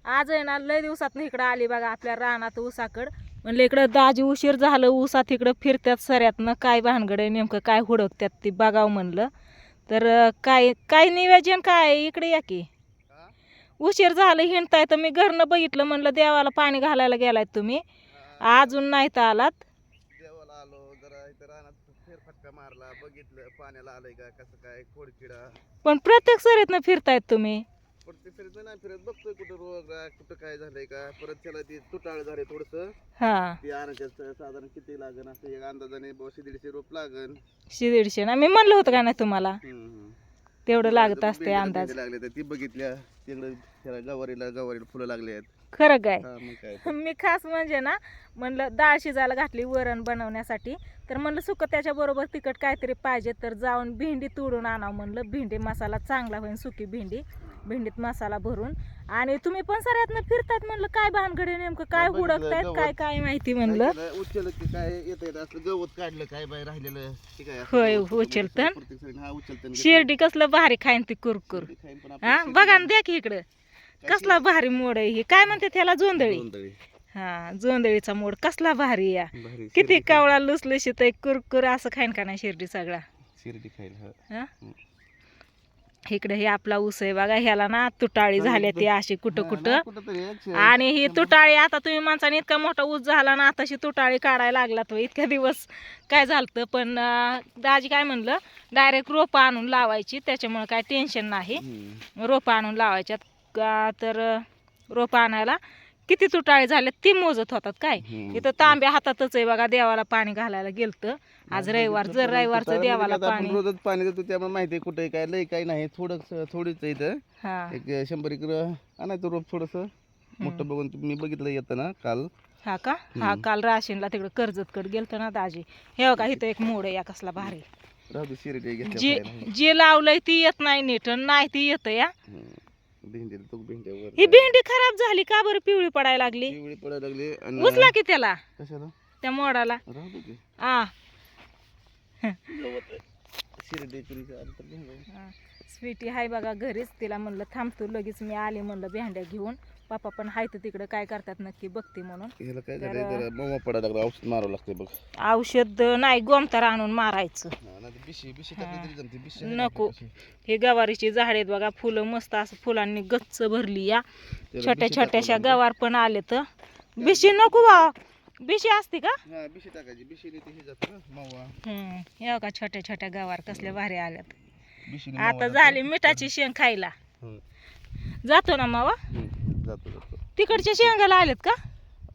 आज आहे ना लय दिवसातनं इकडं आली बघा आपल्या रानात ऊसाकडं. म्हणलं इकडं दाजी उशीर झालं ऊसात इकडं फिरत्यात सऱ्यातनं काय भानगड आहे नेमकं काय हुडकत्यात ती बघावं म्हणलं. तर काय काय नियोजन काय इकडे या की. उशीर झालं हिंडताय तर मी घरनं बघितलं म्हणलं देवाला पाणी घालायला गेलाय तुम्ही अजून नाही तर आलात. देवाला आलो जरा इथं रानात फेरफटका मारला बघितलं पाण्याला आलंय का कसं काय खोडकिडा. पण प्रत्येक सरीतनं फिरतायत तुम्ही. प्रत्येक सरीत नाही फिरत बघतोय कुठं रोग कुठं काय झालंय का परत त्याला ते तुटाळ झाले थोडस हा ते आणायचं साधारण किती लागन असं एक अंदाजाने 100-150 रोप लागन. 100-150 ना मी म्हणलं होतं का नाही तुम्हाला तेवढं लागत असते अंदाज. लागले तर ती बघितल्या तिकडे त्याला गवारीला फुलं लागले आहेत. खरं काय मग काय मी खास म्हणजे ना म्हणलं डाळ शिजायला घातली वरण बनवण्यासाठी तर म्हणलं सुकं त्याच्याबरोबर तिखट काहीतरी पाहिजे तर जाऊन भेंडी तोडून आणावं म्हणलं. भेंडी मसाला चांगला होईल सुकी भेंडीत मसाला भरून. आणि तुम्ही पण सऱ्यातनं फिरतात म्हणलं काय भानगडे नेमकं काय हुडकतायत काय काय माहिती म्हणलं. उचल की काय येत असलं गवत काढलं काय बाय राहिलेलं ते काय होय उचलतन उचलतन शिर्डी कसलं भारी खाईन ती कुरकुर. हा बघा ना द्या की इकडं कसला भारी मोड आहे ही काय म्हणते त्याला जोंधळी. हा जोंधळीचा मोड कसला भारी या किती कावळा लुसलुशीत आहे कुरकुर असं खाईन का नाही शिर्डी सगळा. शिर्डी खायला हा इकडे हे आपला ऊस आहे बघा ह्याला ना तुटाळी झाल्या ती अशी कुठं कुठं. आणि ही तुटाळी आता तुम्ही माणसाने इतका मोठा ऊस झाला ना आताशी तुटाळी काढायला लागला तो इतक्या दिवस काय झालं. पण दाजी काय म्हणलं डायरेक्ट रोपं आणून लावायची त्याच्यामुळे काय टेन्शन नाही. रोपं आणून लावायच्यात का तर रोपं आणायला किती तुटाळे झाले ती मोजत होतात काय. इथं तांब्या हातातच आहे बघा देवाला पाणी घालायला गेलतं आज रविवार जर रविवारचं देवाला पाणी रोजच पाणी देतो त्यामुळे माहिती आहे कुठे काय लय काय नाही थोडीच इथं हा एक 100 एकर आणायचं रोप थोडस मोठं बघून मी बघितलं येतं ना काल. हा का हा काल राशीनला तिकडे कर्जतकडे गेलतो ना दाजी. हे बघा इथं एक मोड आहे या कसला भारी. जी जे लावलंय ती येत नाही नीट नाही ती येत या. ही भेंडी खराब झाली का बरं पिवळी पडायला लागली. उचला की त्याला त्या मोडाला. आ स्वीटी हाय बघा घरीच तिला म्हणलं थांबतो लगेच मी आले म्हणलं भेंड्या घेऊन. पापा पण हाय तर तिकडे काय करतात नक्की बघते म्हणून. औषध मारावं लागते बघ. औषध नाही गोमतार आणून मारायचं नको. हे गवारीची झाड आहेत बघा फुलं मस्त असं फुलांनी गच्च भरली या. छोट्या छोट्याशा गवार पण आले तर बिशी नको बा. बिशी असते का बिशी टाकायची बिशी हे बघा छोट्या छोट्या गवार कसल्या भारी आल्यात. आता झाली मिठाची शेंग खायला जातो ना मावा. तिकडच्या शेंगाला आलेत का.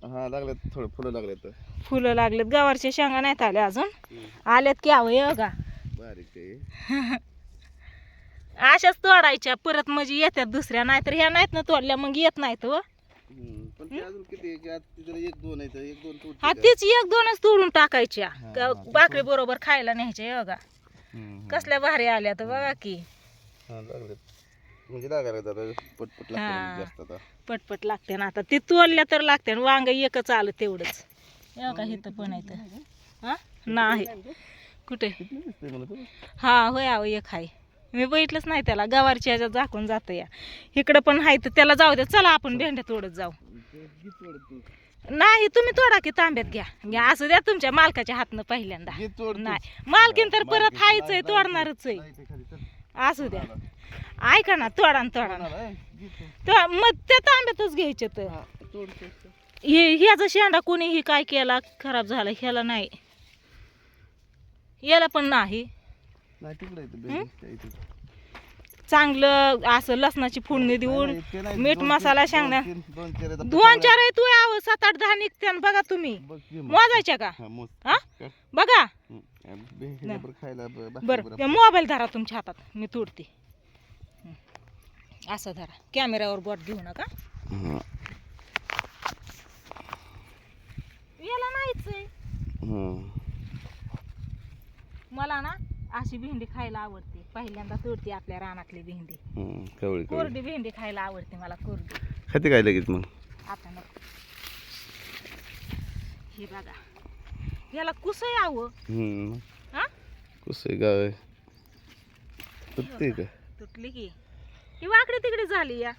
हा लागलेत थोडं फुलं लागलेत. फुलं लागलेत गवारच्या शेंगा नाहीत आल्या अजून आल्यात की आव बघा अशाच तोडायच्या परत म्हणजे येतात दुसऱ्या नाहीतर ह्या नाहीत ना तोडल्या मग येत नाहीत. हा तीच 1-2च तोडून टाकायच्या भाकरी बरोबर खायला न्यायच्या बघा कसल्या भारी आल्या तर बघा की. पटपट लागते ना आता ती तोडल्या तर लागते वांग एकच आलं तेवढंच. बघा इथं पण आहे हा नाही कुठे. हा होय आव एक आहे मी बघितलंच नाही त्याला गवारच्या ह्याच्यात झाकून जातं या. इकडं पण आहे तर त्याला जाऊ द्या चला आपण भेंड्या तोडत जाऊ. नाही तुम्ही तोडा की तांब्यात घ्या असं द्या तुमच्या मालकाच्या हातनं पहिल्यांदा. नाही मालकीन तर परत हायच आहे तोडणारच आहे असू द्या. ऐका ना तोडा मग त्या तांब्यातच घ्यायचे तर ह्याचा शेंडा कोणीही काय केला खराब झाला ह्याला नाही याला पण नाही. चांगलं असं लसणाची फोडणी देऊन मीठ मसाला शेंगण्या 2-4 आहे तू 7-8-10 निघते बघा तुम्ही मोजायच्या का हा बघा. बरं मोबाईल धरा तुमच्या हातात मी तोडते असं धरा कॅमेऱ्यावर बोट घेऊ नका. याला नाहीच मला ना अशी भेंडी खायला आवडते पहिल्यांदा तोडते आपल्या रानातली भेंडी. कोरडी भेंडी खायला आवडते मला कोरडी खाते काय लगेच मग आता नको. हे बघा याला कुसं यावं हा कुसं गाव तुटते का तुटली की ही वाकडी तिकडे झाली या.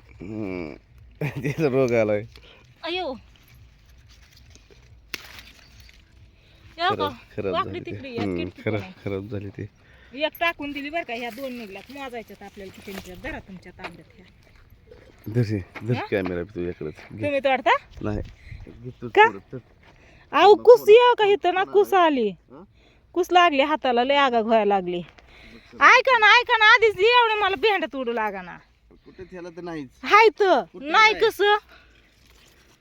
त्याचा रोग आलाय. अयो येऊ का? खराब वाकडी झाली ते. तिकडी या, किटकी पण आहे. खराब झाली ते. एक टाकून दिली बरं का, ह्या 2 निघल्यात. मोजायच्यात आपल्याला किती निघल्यात. धरा तुमच्या तांब्यात ह्या. धर कॅमेरा तुझ्याकडेच घे. तुम्ही तोडता नाही घे तू का? थोडं, तर. अहो कुस येऊ का इथं ना, कुस आली, हं? कुस लागली हाताला, लय आगा व्हायला लागली. ऐका ना आधीच एवढं मला भेंड्या तोडू लागा ना. कुठे त्याला तर नाहीच. हाय तर कुठं नाही नाही? कसं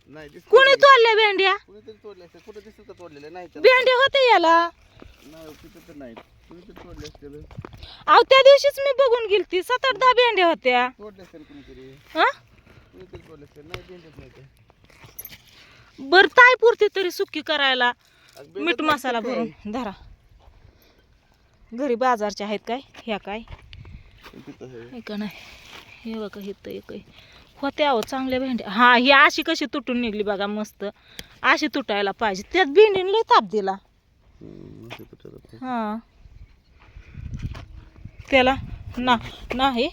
नाही दिसत. कोणी तोडल्या भेंड्या? कुणीतरी तोडले असते. कुठे दिसत तोडलेले नाही तर. भेंड्या होते याला. नाही कुठे तर नाही. कुणीतरी तोडले असते. अहो त्या दिवशीच मी बघून गेलती, 7-8-10 भेंड्या होत्या. तोडले असते कुणीतरी. हा कुणीतरी तोडले असते. नाही भेंडत नाही ते. बर ताई पुरती तरी सुक्की करायला आज भेंडत मीठ नाही मसाला तर काय? भरून धरा. घरी बाजारच्या आहेत काय ह्या काय तिथं आहे. हे का नाही, हे बघा इथं एक आहे. होत्या अहो चांगल्या भेंड्या. हा ही अशी कशी तुटून निघली बघा, मस्त अशी तुटायला पाहिजे. त्यात भेंडीने लय ताप दिला. असं तुटत होतं. हा त्याला नाही,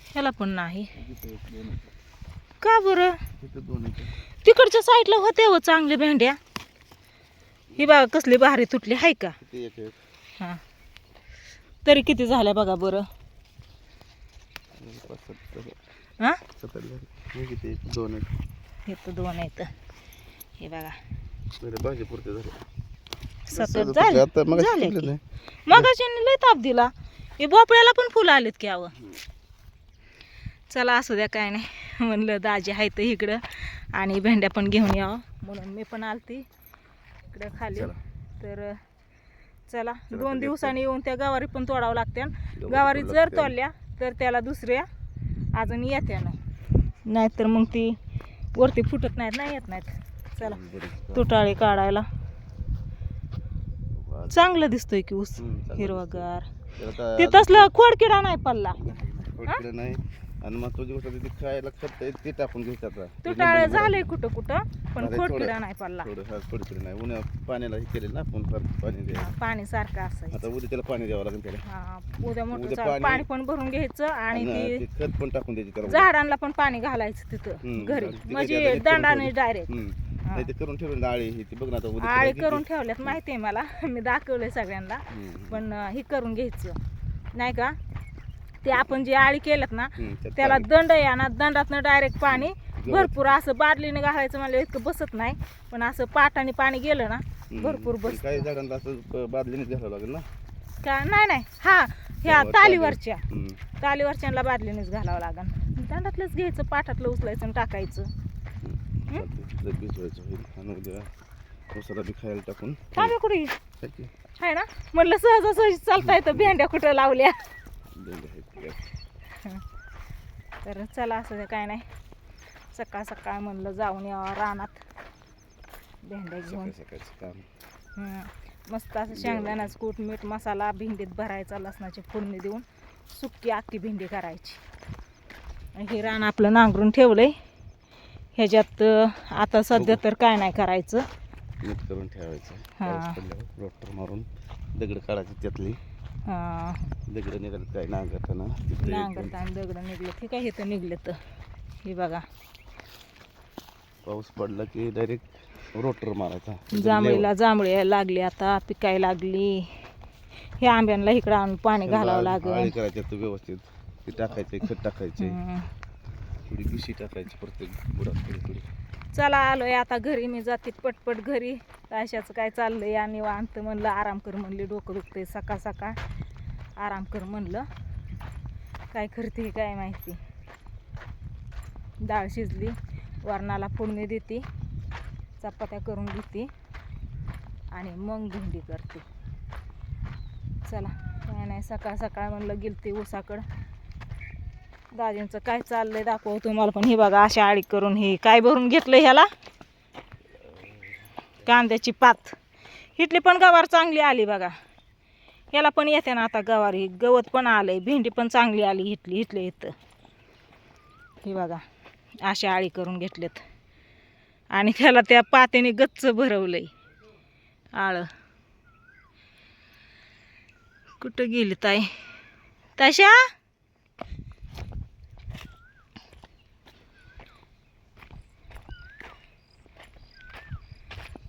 ह्याला पण नाही. तिथं एक, दोन आहेत. का बरं? तिथं 2 आहेत. तिकडच्या साईडला होत्या हो चांगल्या भेंड्या. ही बघा कसली भारी तुटली हाय का. तिथे एक आहे. हा तरी किती झाल्या बघा बरं. 5-7 हा 7 झाले. हे किती एक, 2 आहेत. हे तर 2 आहेत. हे बघा पहिले भाजी पुरते झाले. 7 झाले. आता मग झाले की. मगाशी लय ताप दिला. हे भोपळ्याला पण फुलं आलेत की अव. चला असू द्या काय नाही, म्हणलं दाजी आहे तर इकडं आणि भेंड्या पण घेऊन यावं म्हणून मी पण आलती इकडं खाली. चला. तर चला चला 2 तर दिवसांनी येऊन त्या गवारी पण तोडावं लागत्या. गवारी गवारी तोडावं जर लागत्या. तोडल्या तर त्याला दुसऱ्या अजून येत्या ना, नाहीतर मग ती वरती फुटत नाहीत, नाही येत नाहीत. चला तुटाळी काढायला. चांगलं दिसतोय की ऊस हिरवागार. ते तसलं खोडकिडा नाही पडला. खोडकिडा नाही. आणि मग तुझी गोष्ट ती खायला खत आहे ते टाकून घ्यायचं आता. तुटाळ झालंय कुठं कुठं, पण अरे खोडकिडा थोडं- नाही पडला. थोडं हा खोडकिडा नाही. उन्हा पाण्याला हे केलेलं ना आपण फार पाणी द्यायचं. हा, पाणी सारखं असायचं. आता उद्या त्याला पाणी द्यावं लागेल त्याला. हा उद्या मोठं उद्या चालू पाणी पण भरून घ्यायचं आणि आणि ती ते खत पण टाकून द्यायची त्याला. झाडांना पण पाणी घालायचं तिथं हम्म, घरी, आणि ते म्हणजे काय ते दंडाने करून डायरेक्ट. नाही ते करून ठेवलं आळी ही ती बघ ना आता उद्या आळी करायची करून ती. ठेवल्यात माहितीये मला, मी दाखवलंय सगळ्यांना. हम्म, पण हे करून घ्यायचं नाही का, ते आपण जी आळी केल्यात ना त्यात त्याला पाणी. दंड आहे ना, दंडातनं डायरेक्ट पाणी भरपूर असं बादलीने घालायचं म्हणलं इतकं बसत नाही, पण असं पाटाने पाणी गेलं ना भरपूर पण बसत. काही झाडांना असं बादलीनेच घालावं लागेल ना. का नाही हा ह्या त्यावर तालीवरच्या हम्म. तालीवरच्यांना बादलीनेच घालावं लागन. दंडातलंच घ्यायचं, पाटातलं उचलायचं आणि टाकायचं. चालतंय. लय भिजवायचं होईल आणि उद्या उसाला बी खायला टाकून थांबे कुठे टाकी. आहे ना, म्हणलं सहजासहजी चालता येतं, भेंड्या कुठं लावल्या. भेंड्या आहेत काय. तर चला असं ते काय नाही, सकाळ सकाळ म्हणलं जाऊन यावं रानात भेंड्या घेऊन. सकाळचं काम. मस्त असं शेंगदाण्याचं कूट, मीठ, मसाला भेंडीत भरायचा, लसणाची फोडणी देऊन सुक्की अख्खी भेंडी करायची. आणि हे रान आपलं नांगरून ठेवलंय. ह्याच्यात आता सध्या तर काय नाही करायचं, नीट करून ठेवायचं. हा. पाऊस पडल्यावर रोटर मारून दगड काढायची त्यातली. दगड निघाले काय नांगरताना तिथे एक नांगरता आणि दगड निघले ते काय इथं निघले तर हे बघा. पाऊस पडला की डायरेक्ट रोटर मारायचा. जांभळीला जांभळी यायला लागली, आता पिकायला लागली. हे आंब्यांना इकडं आणून पाणी घालावं आळी लागेल. करायचे तू व्यवस्थित. ते टाकायचे, खत टाकायचे, थोडी गिशी टाकायची प्रत्येक बुडात थोडी थोडी. चला आलोय आता घरी, मी जाते पटपट घरी. अशाचं काय चाललंय आणि निवांत म्हणलं आराम कर, म्हणले डोकं दुखतंय सकाळ सकाळ, आराम कर म्हणलं. काय करते काय माहिती. डाळ शिजली, वरणाला फोडणी देते, चपात्या करून घेते आणि मग भेंडी करते. चला काय नाही, सकाळ सकाळ म्हणलं गेलते ऊसाकडं. दाजींचं काय चाललंय दाखवू तुम्हाला. पण हे बघा अशा आळी करून हे काय भरून घेतलं ह्याला, कांद्याची पात. इथली पण गवार चांगली आली बघा, ह्याला पण येते ना आता गवारी, गवत पण आलंय, भेंडी पण चांगली आली इथल्या इथं. हे बघा अशा आळी करून घेतलेत आणि त्याला त्या पात्याने गच्च भरवलंय आळं. कुठं गेली ताई? तशा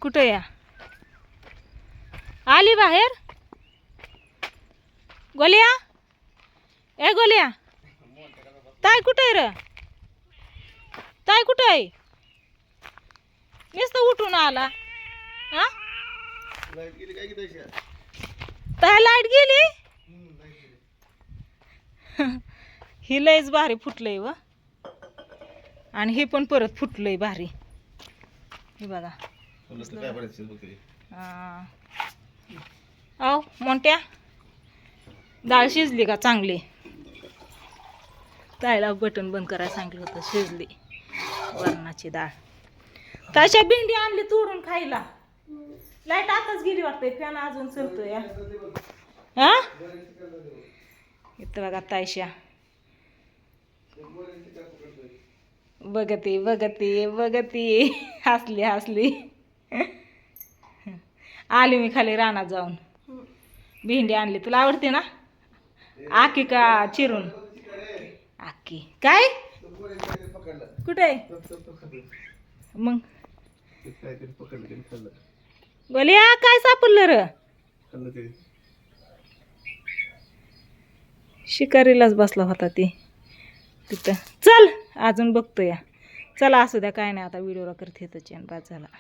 कुठं या आली बाहेर गोल्या ए गोल्या ताई कुठे आहे र ताई कुठे आहे नुसतं उठून आला हा ताई लाईट गेली ही लयच भारी फुटलंय व आणि हे पण परत फुटलंय भारी हे बघा आओ मोठ्या डाळ शिजली का चांगली ताईला बटन बंद करायला सांगितलं होतं शिजली वरणाची डाळ ताशा भेंडी आणली तोडून खायला लाईट आताच गेली वाटते फॅन अजून चलतोय हा इथं बघा तायशा बघते बघते बघते हसली हसली आली मी खाली रानात जाऊन भेंडी आणली तुला आवडते ना आकी का चिरून आकी काय कुठे मग बोलिया काय सापडलं र शिकारीलाच बसला होता ती तिथं चल अजून बघतो या चला असू द्या काय नाही आता व्हिडिओला करते तर चेन बाद झाला